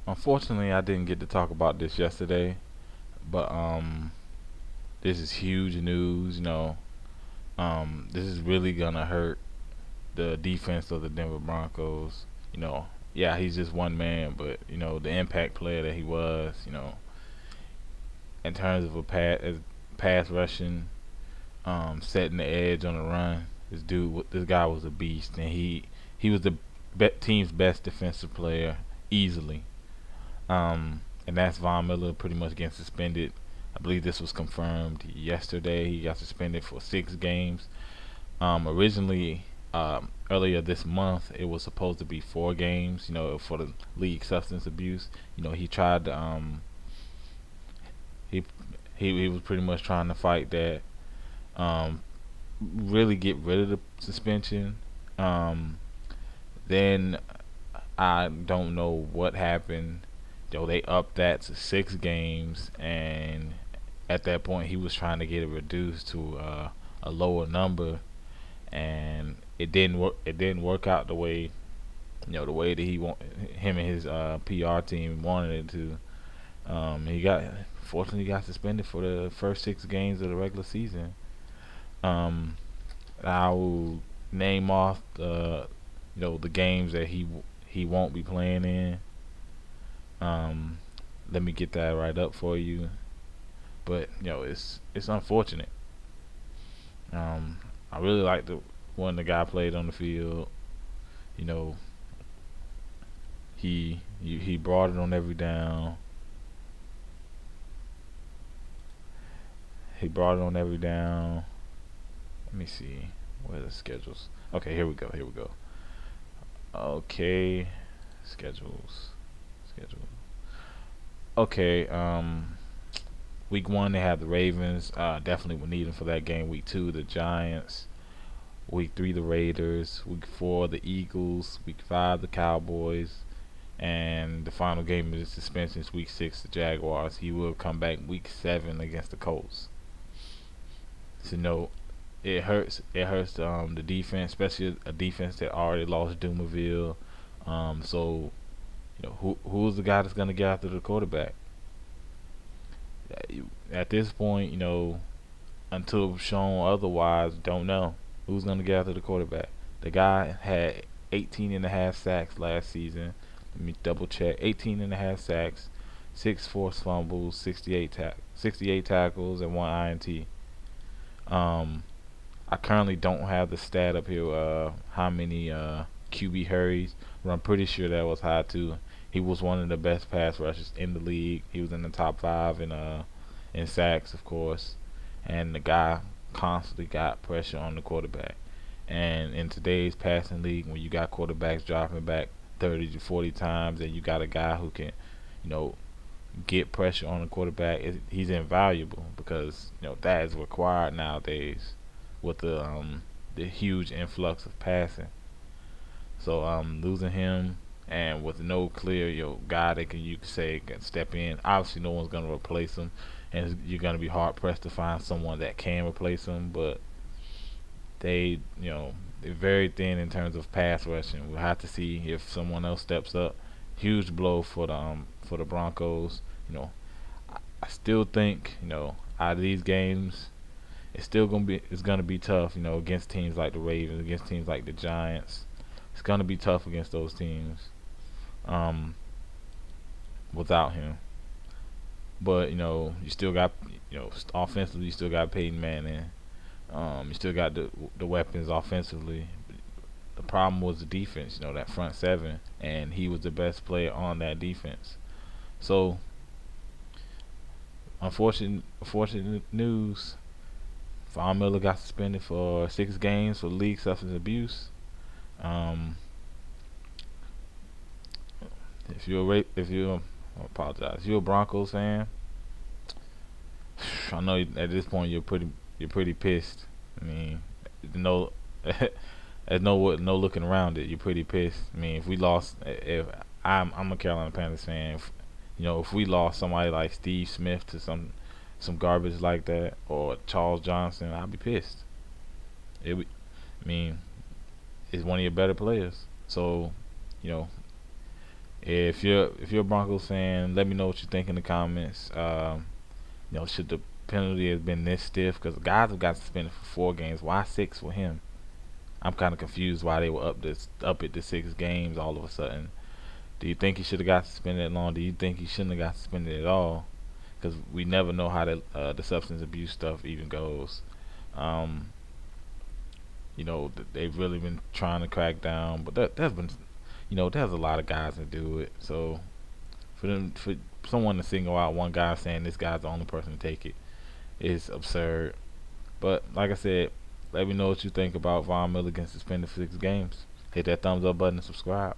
Unfortunately, I didn't get to talk about this yesterday, but this is huge news. This is really gonna hurt the defense of the Denver Broncos. Yeah, he's just one man, but the impact player that he was. In terms of pass rushing, setting the edge on the run. This guy was a beast, and he was the team's best defensive player easily. And that's Von Miller pretty much getting suspended. I believe this was confirmed yesterday. He got suspended for 6 games. Originally, earlier this month, it was supposed to be 4 games. For the league substance abuse. He tried to he he was pretty much trying to fight that. Um, really get rid of the suspension. Um, then I don't know what happened. They upped that to 6 games, and at that point, he was trying to get it reduced to a lower number, and it didn't work. It didn't work out the way that him and his PR team wanted it to. He got Fortunately got suspended for the first 6 games of the regular season. Um, I will name off the games that he won't be playing in. Um, Let me get that right up for you. But it's unfortunate. I really like the when the guy played on the field. You know, he brought it on every down. He brought it on every down. Let me see where the schedules. Okay, here we go. Here we go. Okay, schedules. Schedule. Okay. Week 1 they have the Ravens. Definitely would need them for that game. Week 2 the Giants. Week 3 the Raiders. Week 4 the Eagles. Week 5 the Cowboys. And the final game of the suspension is Week 6 the Jaguars. He will come back Week 7 against the Colts. So no, it hurts. It hurts the defense, especially a defense that already lost Dumerville. So who's the guy that's gonna get after the quarterback? At this point, until shown otherwise, don't know who's gonna get after the quarterback. The guy had 18 and a half sacks last season. Let me double check. 18 and a half sacks, 6 forced fumbles, 68 tackles, and 1 INT. Um, I currently don't have the stat up here. How many QB hurries? But I'm pretty sure that was high too. He was one of the best pass rushers in the league. He was in the top 5 in sacks, of course. And the guy constantly got pressure on the quarterback. And in today's passing league, when you got quarterbacks dropping back 30 to 40 times, and you got a guy who can, you know, get pressure on the quarterback, he's invaluable because that is required nowadays with the huge influx of passing. So losing him and with no clear guy that you could say can step in. Obviously, no one's gonna replace him, and you're gonna be hard pressed to find someone that can replace him. But they're very thin in terms of pass rushing. We'll have to see if someone else steps up. Huge blow for the Broncos. You know, I still think out of these games, it's gonna be tough. Against teams like the Ravens, against teams like the Giants, it's gonna be tough against those teams. Um, Without him, but you still got offensively, you still got Peyton Manning. You still got the weapons offensively. The problem was the defense. That front seven, and he was the best player on that defense. So unfortunate news. Von Miller got suspended for 6 games for league substance abuse. Um, if you're I apologize. If you're a Broncos fan, I know at this point you're pretty pissed. I mean, no, there's no looking around it. You're pretty pissed. I mean, if we lost, if I'm a Carolina Panthers fan, if we lost somebody like Steve Smith to some garbage like that or Charles Johnson, I'd be pissed. I mean, it's one of your better players. So, you know, If you're a Broncos fan, let me know what you think in the comments. Should the penalty have been this stiff? Because guys have got suspended for 4 games. Why 6 for him? I'm kind of confused why they were up it to 6 games all of a sudden. Do you think he should have got suspended that long? Do you think he shouldn't have got suspended at all? Because we never know how the substance abuse stuff even goes. Um, they've really been trying to crack down, but there's been, there's a lot of guys that do it. So for someone to single out one guy saying this guy's the only person to take it is absurd. But like I said, let me know what you think about Von Miller getting suspended for 6 games. Hit that thumbs up button and subscribe.